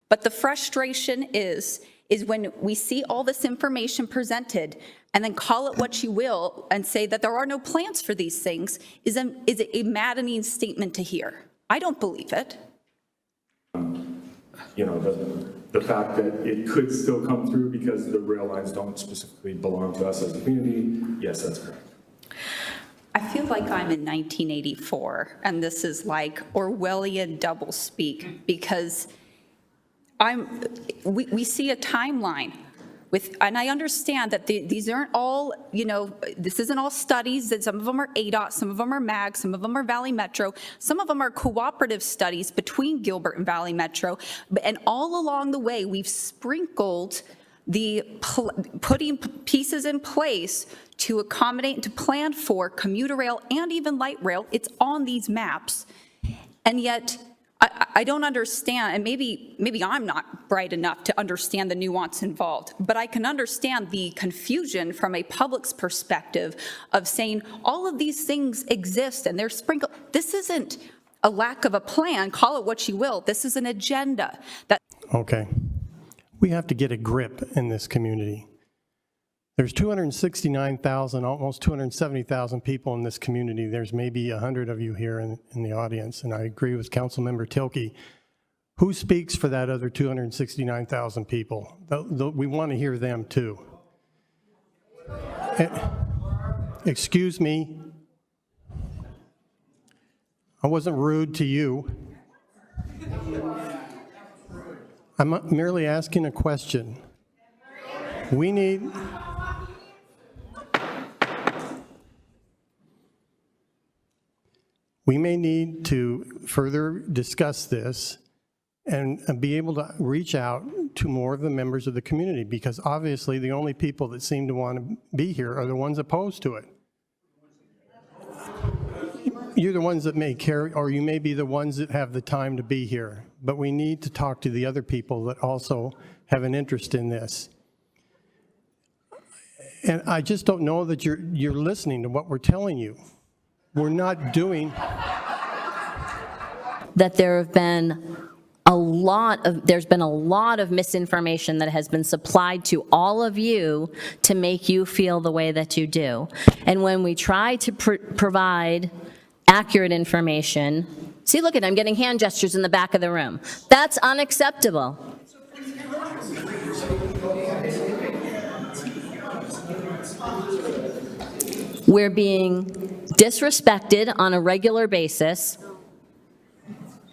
But the frustration is when we see all this information presented and then call it what you will and say that there are no plans for these things is a maddening statement to hear. I don't believe it. You know, the fact that it could still come through because the rail lines don't specifically belong to us as a community, yes, that's correct. I feel like I'm in 1984, and this is like Orwellian doublespeak, because we see a timeline and I understand that these aren't all, you know, this isn't all studies, that some of them are ADOT, some of them are MAG, some of them are Valley Metro, some of them are cooperative studies between Gilbert and Valley Metro, and all along the way, we've sprinkled putting pieces in place to accommodate and to plan for commuter rail and even light rail. It's on these maps, and yet I don't understand, and maybe I'm not bright enough to understand the nuance involved, but I can understand the confusion from a public's perspective of saying all of these things exist and they're sprinkled. This isn't a lack of a plan, call it what you will. This is an agenda. Okay. We have to get a grip in this community. There's 269,000, almost 270,000 people in this community. There's maybe 100 of you here in the audience, and I agree with Councilmember Tilke. Who speaks for that other 269,000 people? We want to hear them too. Excuse me. I wasn't rude to you. I'm merely asking a question. We may need to further discuss this and be able to reach out to more of the members of the community, because obviously the only people that seem to want to be here are the ones opposed to it. You're the ones that may care, or you may be the ones that have the time to be here, but we need to talk to the other people that also have an interest in this. And I just don't know that you're listening to what we're telling you. We're not doing. That there's been a lot of misinformation that has been supplied to all of you to make you feel the way that you do. And when we try to provide accurate information, see, look at, I'm getting hand gestures in the back of the room. That's unacceptable. We're being disrespected on a regular basis.